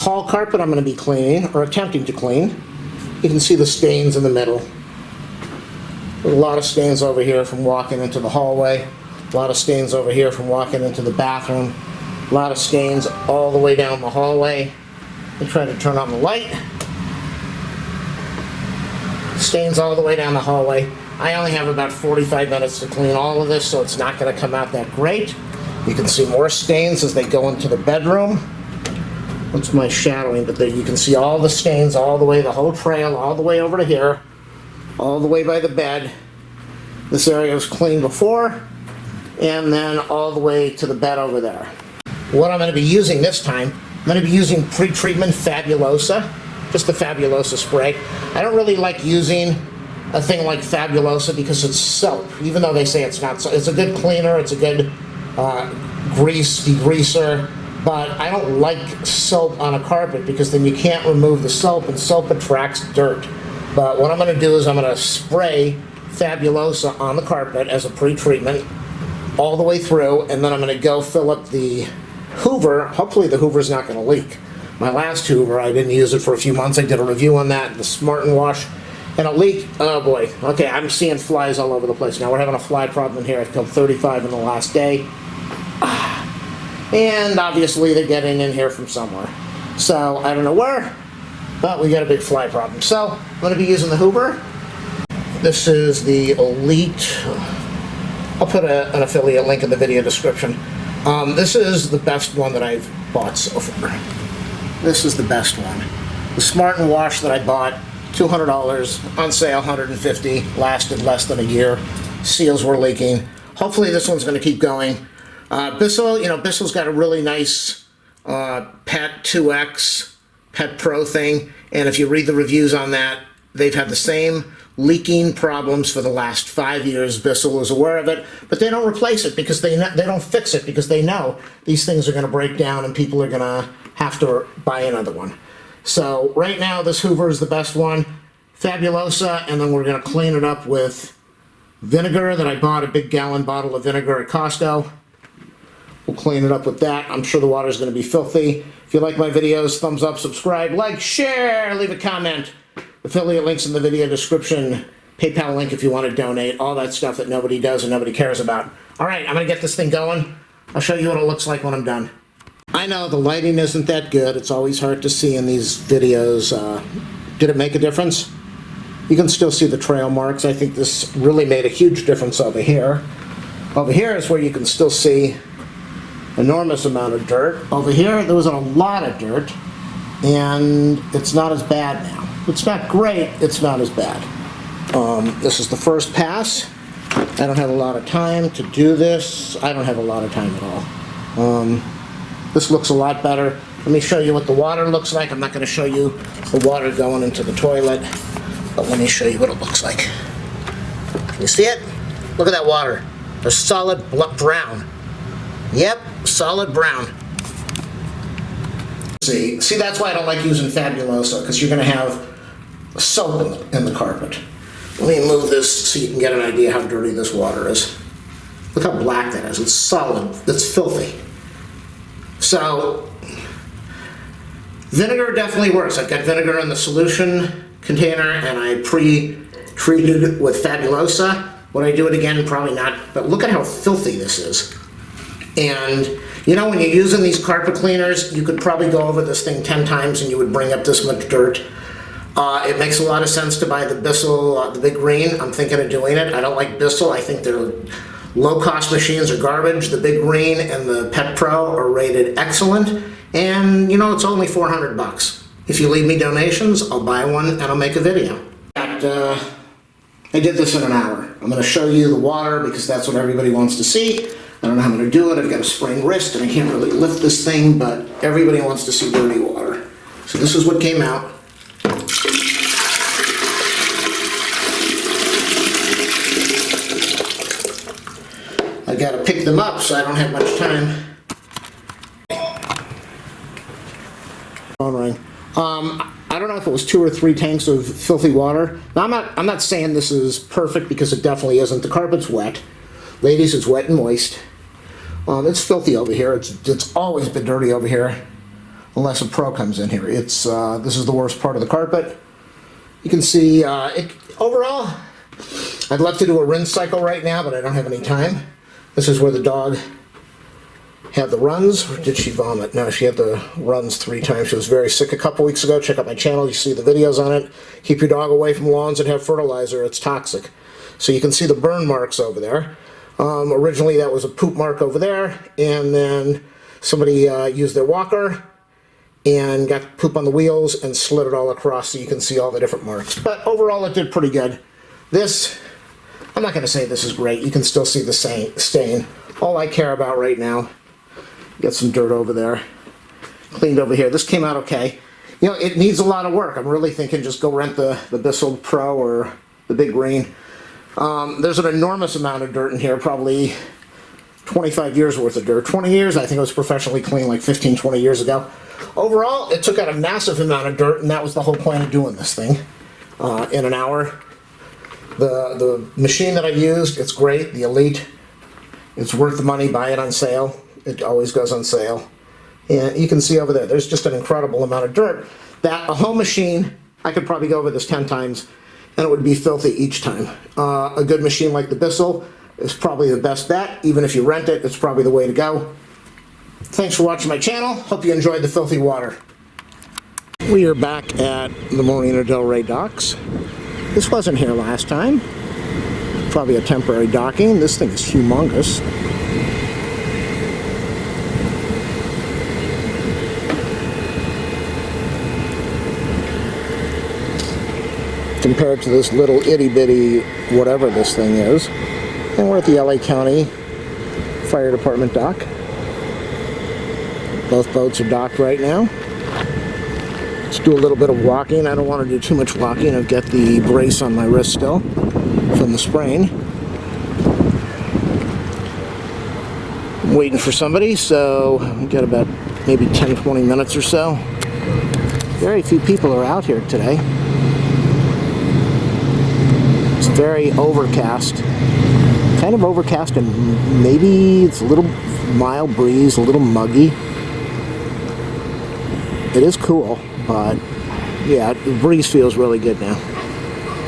hall carpet I'm going to be cleaning, or attempting to clean. You can see the stains in the middle. There's a lot of stains over here from walking into the hallway. A lot of stains over here from walking into the bathroom. A lot of stains all the way down the hallway. I try to turn on the light. Stains all the way down the hallway. I only have about 45 minutes to clean all of this, so it's not going to come out that great. You can see more stains as they go into the bedroom. What's my shadowing? But there you can see all the stains all the way, the whole trail, all the way over to here, all the way by the bed. This area was cleaned before, and then all the way to the bed over there. What I'm going to be using this time, I'm going to be using pre-treatment Fabulosa, just the Fabulosa spray. I don't really like using a thing like Fabulosa because it's soap, even though they say it's not soap. It's a good cleaner, it's a good grease degreaser, but I don't like soap on a carpet because then you can't remove the soap, and soap attracts dirt. But what I'm going to do is I'm going to spray Fabulosa on the carpet as a pre-treatment all the way through, and then I'm going to go fill up the Hoover. Hopefully the Hoover's not going to leak. My last Hoover, I didn't use it for a few months. I did a review on that, the Smart and Wash, and it leaked. Oh boy. Okay, I'm seeing flies all over the place. Now we're having a fly problem in here. I've killed 35 in the last day. And obviously they're getting in here from somewhere. So I don't know where, but we got a big fly problem. So I'm going to be using the Hoover. This is the Elite. I'll put an affiliate link in the video description. This is the best one that I've bought so far. This is the best one. The Smart and Wash that I bought, $200, on sale $150, lasted less than a year. Seals were leaking. Hopefully this one's going to keep going. Bissell, Bissell's got a really nice Pet 2X, Pet Pro thing, and if you read the reviews on that, they've had the same leaking problems for the last 5 years. Bissell is aware of it, but they don't replace it because they don't fix it because they know these things are going to break down and people are going to have to buy another one. So right now this Hoover is the best one, Fabulosa, and then we're going to clean it up with vinegar that I bought, a big gallon bottle of vinegar at Costco. We'll clean it up with that. I'm sure the water is going to be filthy. If you like my videos, thumbs up, subscribe, like, share, leave a comment. Affiliate links in the video description. PayPal link if you want to donate. All that stuff that nobody does and nobody cares about. All right, I'm going to get this thing going. I'll show you what it looks like when I'm done. I know the lighting isn't that good. It's always hard to see in these videos. Did it make a difference? You can still see the trail marks. I think this really made a huge difference over here. Over here is where you can still see enormous amount of dirt. Over here, there was a lot of dirt, and it's not as bad now. It's not great, it's not as bad. This is the first pass. I don't have a lot of time to do this. I don't have a lot of time at all. This looks a lot better. Let me show you what the water looks like. I'm not going to show you the water going into the toilet, but let me show you what it looks like. Can you see it? Look at that water. They're solid brown. Yep, solid brown. See, that's why I don't like using Fabulosa, because you're going to have soap in the carpet. Let me move this so you can get an idea how dirty this water is. Look how black that is. It's solid. It's filthy. So, vinegar definitely works. I've got vinegar in the solution container, and I pre-treated it with Fabulosa. Would I do it again? Probably not. But look at how filthy this is. And when you're using these carpet cleaners, you could probably go over this thing 10 times and you would bring up this much dirt. It makes a lot of sense to buy the Bissell, the Big Green. I'm thinking of doing it. I don't like Bissell. I think their low-cost machines are garbage. The Big Green and the Pet Pro are rated excellent. And, it's only $400. If you leave me donations, I'll buy one and I'll make a video. I did this in an hour. I'm going to show you the water because that's what everybody wants to see. I don't know how I'm going to do it. I've got a sprained wrist and I can't really lift this thing, but everybody wants to see dirty water. So this is what came out. I got to pick them up, so I don't have much time. Phone ring. I don't know if it was 2 or 3 tanks of filthy water. Now, I'm not saying this is perfect because it definitely isn't. The carpet's wet. Ladies, it's wet and moist. It's filthy over here. It's always been dirty over here. unless a pro comes in here. It's this is the worst part of the carpet. You can see overall, I'd love to do a rinse cycle right now, but I don't have any time. This is where the dog had the runs. Or did she vomit? No, she had the runs 3 times. She was very sick a couple weeks ago. Check out my channel. You see the videos on it. Keep your dog away from lawns that have fertilizer. It's toxic. So you can see the burn marks over there. Originally that was a poop mark over there, and then somebody used their walker and got poop on the wheels and slid it all across, so you can see all the different marks. But overall it did pretty good. This, I'm not going to say this is great. You can still see the stain. All I care about right now, got some dirt over there, cleaned over here. This came out okay. You know, it needs a lot of work. I'm really thinking just go rent the Bissell Pro or the Big Green. There's an enormous amount of dirt in here, probably 25 years worth of dirt. 20 years, I think it was professionally cleaned like 15, 20 years ago. Overall, it took out a massive amount of dirt, and that was the whole point of doing this thing in an hour. The machine that I used, it's great, the Elite. It's worth the money, buy it on sale. It always goes on sale. And you can see over there, there's just an incredible amount of dirt. That, a home machine, I could probably go over this 10 times, and it would be filthy each time. A good machine like the Bissell is probably the best bet. Even if you rent it, it's probably the way to go. Thanks for watching my channel. Hope you enjoyed the filthy water. We are back at the Marina del Rey docks. This wasn't here last time. Probably a temporary docking. This thing is humongous. Compared to this little itty-bitty whatever this thing is. And we're at the LA County Fire Department dock. Both boats are docked right now. Let's do a little bit of walking. I don't want to do too much walking. I've got the brace on my wrist still from the sprain. I'm waiting for somebody, so we've got about maybe 10-20 minutes or so. Very few people are out here today. It's very overcast. Kind of overcast, and maybe it's a little mild breeze, a little muggy. It is cool, but yeah, the breeze feels really good now.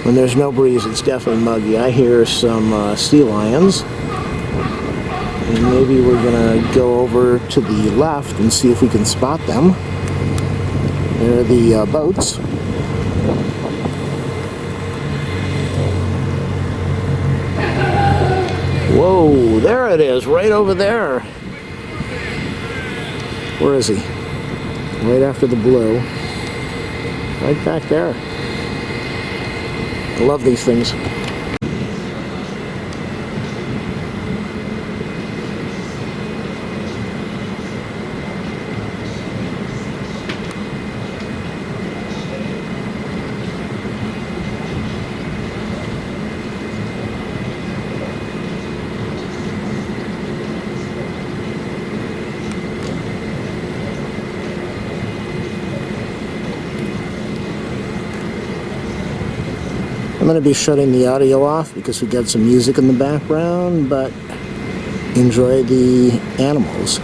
When there's no breeze, it's definitely muggy. I hear some sea lions. And maybe we're gonna go over to the left and see if we can spot them. There are the boats. Whoa, there it is, right over there. Where is he? Right after the blue. Right back there. I love these things. I'm going to be shutting the audio off because we got some music in the background, but enjoy the animals.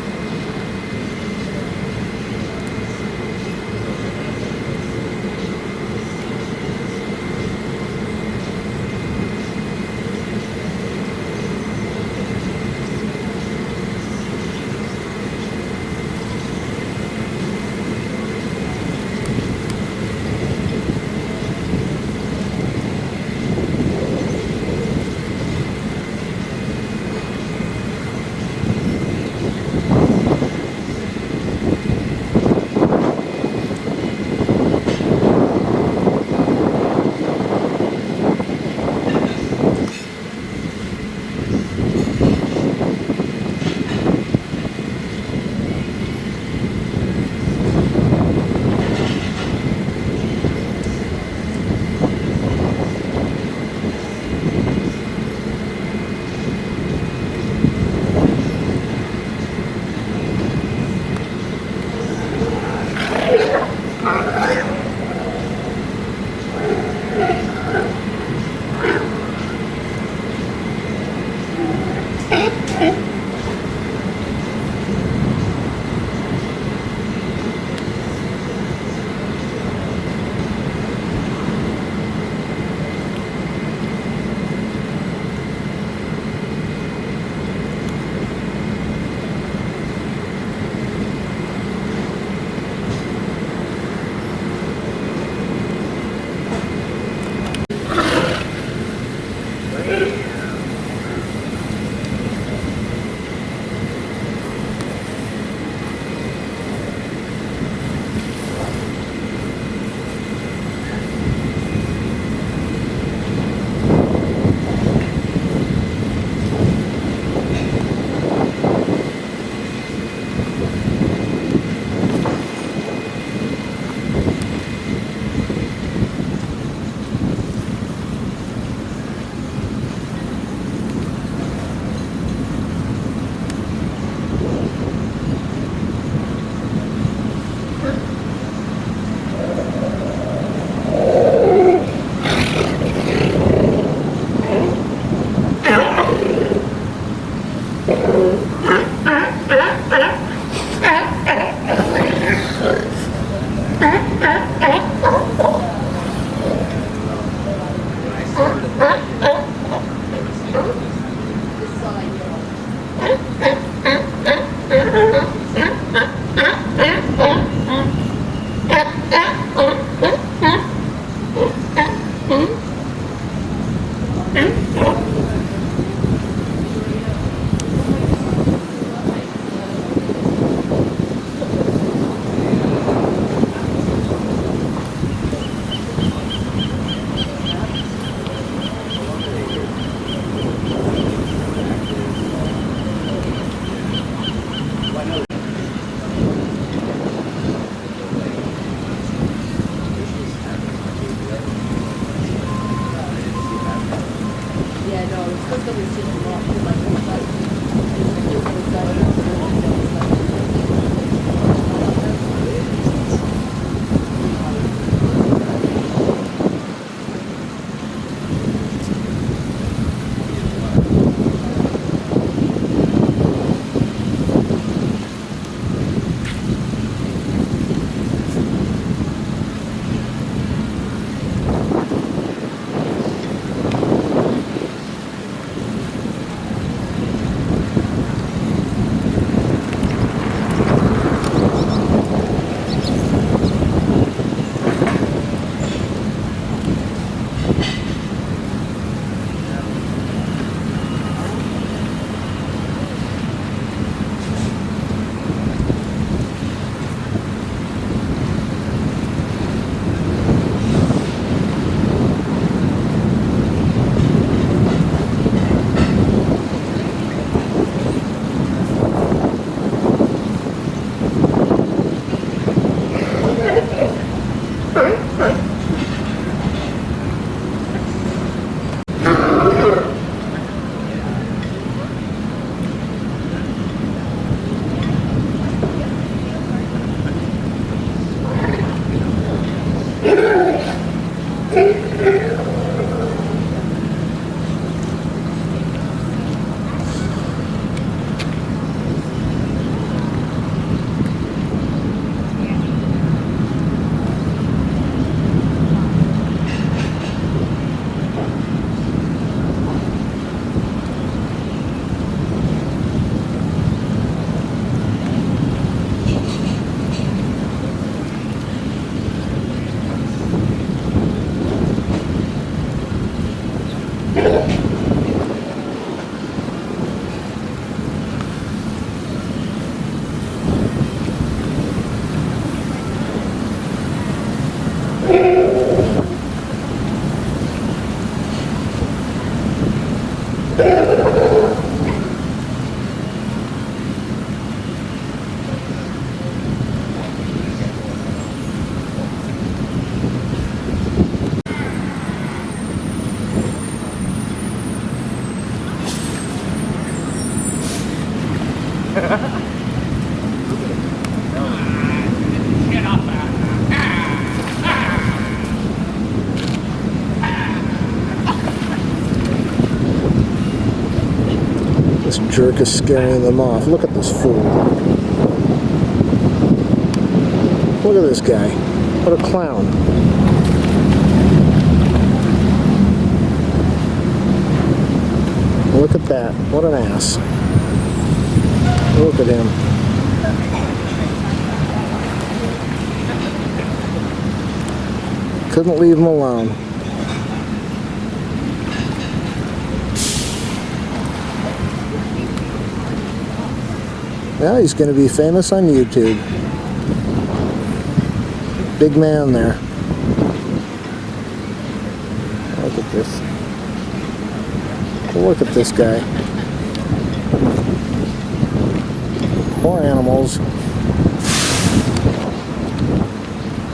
This jerk is scaring them off. Look at this fool. Look at this guy. What a clown. Look at that. What an ass. Look at him. Couldn't leave him alone. Well, he's going to be famous on YouTube. Big man there. Look at this. Look at this guy. Poor animals.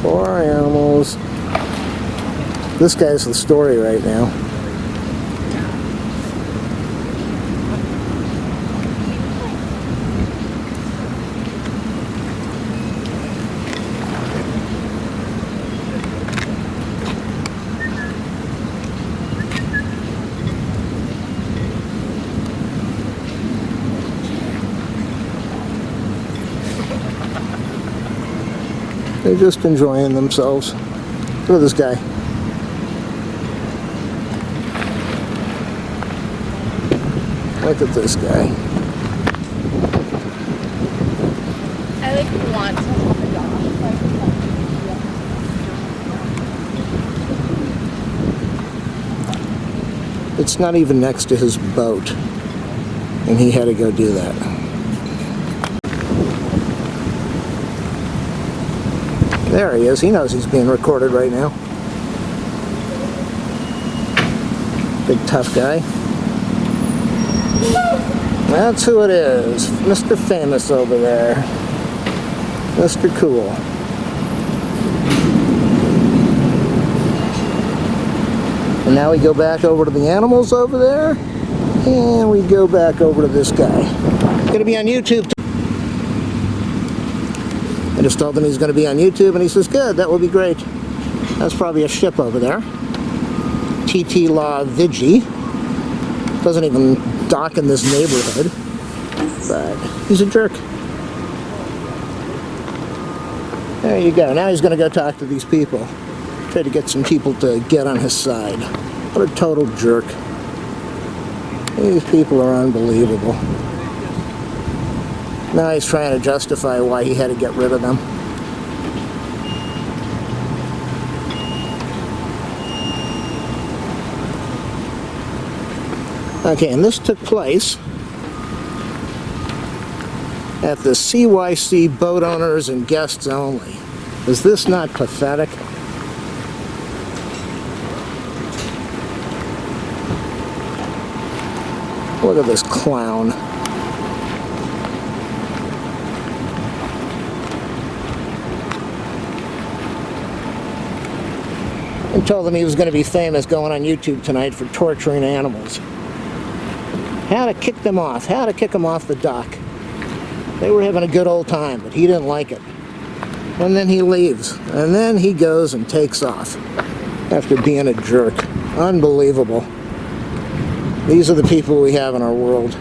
Poor animals. This guy's the story right now. They're just enjoying themselves. Look at this guy. Look at this guy. I want to hold the dog. It's not even next to his boat, and he had to go do that. There he is. He knows he's being recorded right now. Big tough guy. That's who it is. Mr. Famous over there. Mr. Cool. And now we go back over to the animals over there. And we go back over to this guy. Gonna be on YouTube. I just told him he's going to be on YouTube, and he says, good, that would be great. That's probably a ship over there. TT Law Vigi. Doesn't even dock in this neighborhood. But he's a jerk. There you go. Now he's going to go talk to these people. Try to get some people to get on his side. What a total jerk. These people are unbelievable. Now he's trying to justify why he had to get rid of them. Okay, and this took place at the CYC Boat Owners and Guests Only. Is this not pathetic? Look at this clown. And told him he was going to be famous going on YouTube tonight for torturing animals. How to kick them off. How to kick them off the dock. They were having a good old time, but he didn't like it. And then he leaves. And then he goes and takes off after being a jerk. Unbelievable. These are the people we have in our world.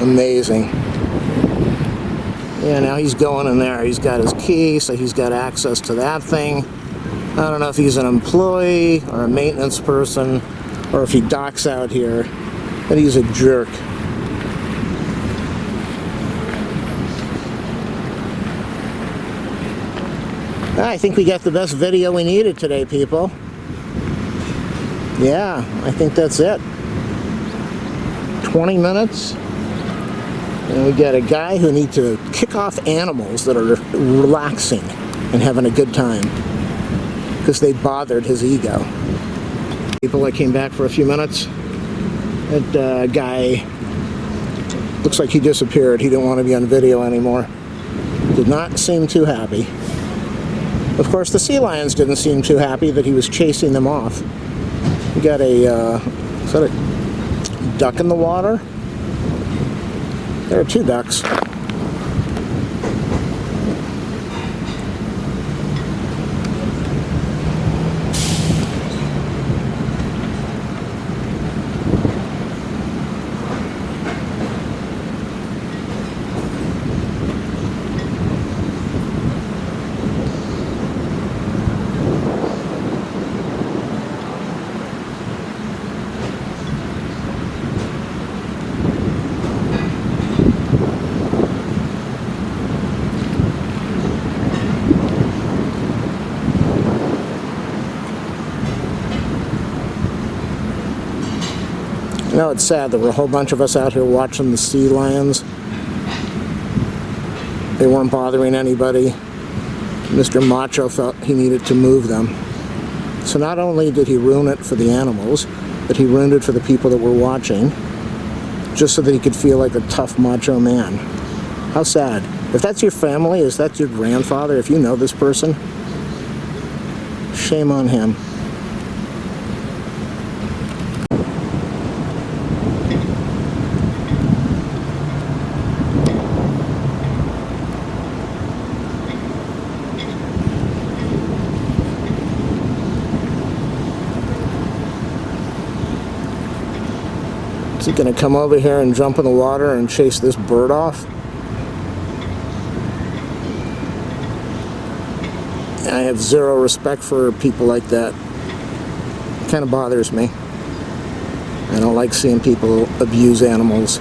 Amazing. Yeah, now he's going in there. He's got his key, so he's got access to that thing. I don't know if he's an employee or a maintenance person, or if he docks out here, but he's a jerk. I think we got the best video we needed today, people. Yeah, I think that's it. 20 minutes. And we got a guy who needs to kick off animals that are relaxing and having a good time because they bothered his ego. People, I came back for a few minutes. That guy looks like he disappeared. He didn't want to be on video anymore. Did not seem too happy. Of course, the sea lions didn't seem too happy that he was chasing them off. We got a, is that a duck in the water? There are two ducks. You know, it's sad. There were a whole bunch of us out here watching the sea lions. They weren't bothering anybody. Mr. Macho felt he needed to move them. So not only did he ruin it for the animals, but he ruined it for the people that were watching, just so that he could feel like a tough macho man. How sad. If that's your family, if that's your grandfather, if you know this person, shame on him. Is he going to come over here and jump in the water and chase this bird off? I have zero respect for people like that. It kind of bothers me. I don't like seeing people abuse animals.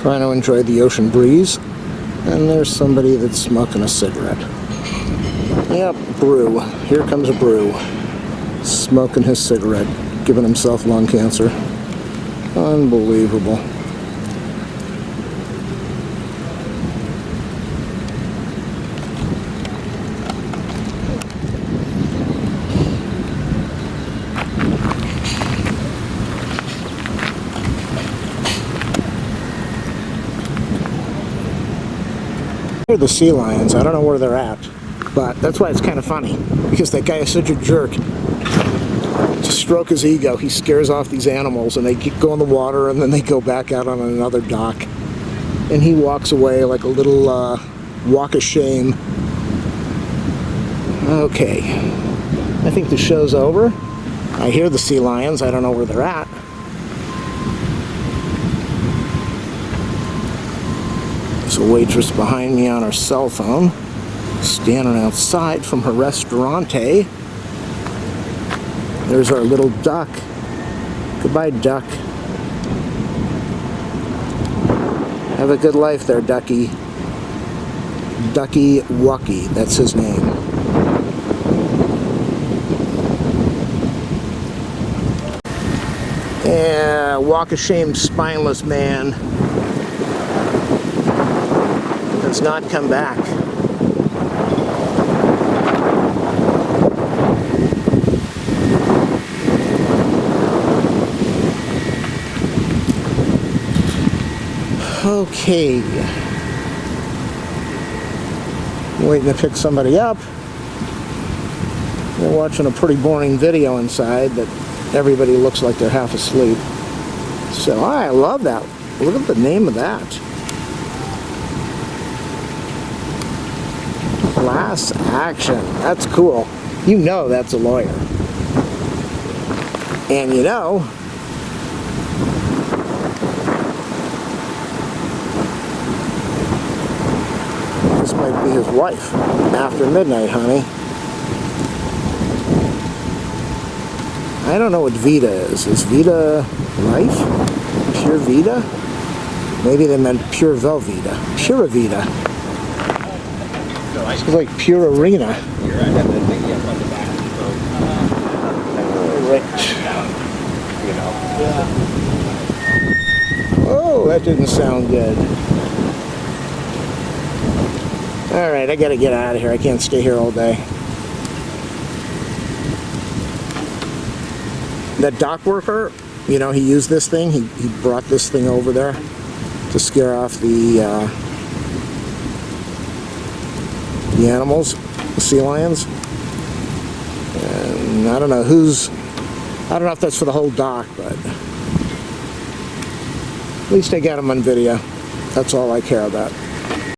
Trying to enjoy the ocean breeze. And there's somebody that's smoking a cigarette. Yep, brew. Here comes a brew. Smoking his cigarette, giving himself lung cancer. Unbelievable. Here are the sea lions. I don't know where they're at, but that's why it's kind of funny, because that guy is such a jerk. To stroke his ego, he scares off these animals, and they go in the water, and then they go back out on another dock, and he walks away like a little walk of shame. Okay, I think the show's over. I hear the sea lions. I don't know where they're at. There's a waitress behind me on her cell phone, standing outside from her restaurante. There's our little duck. Goodbye, duck. Have a good life there, ducky. Ducky Wucky, that's his name. Yeah, walk of shame, spineless man. Does not come back. Okay. I'm waiting to pick somebody up. We're watching a pretty boring video inside that everybody looks like they're half asleep. So I love that. Look at the name of that. Class action. That's cool. You know that's a lawyer. And you know, this might be his wife. After midnight, honey. I don't know what Vita is. Is Vita life? Pure Vita? Maybe they meant Pure Velveeta. Pura Vita. It's like Pure Arena. Alright. Oh, that didn't sound good. Alright, I gotta get out of here. I can't stay here all day. That dock worker, you know, he used this thing. He brought this thing over there to scare off the animals, the sea lions. And I don't know if that's for the whole dock, but at least I got him on video. That's all I care about.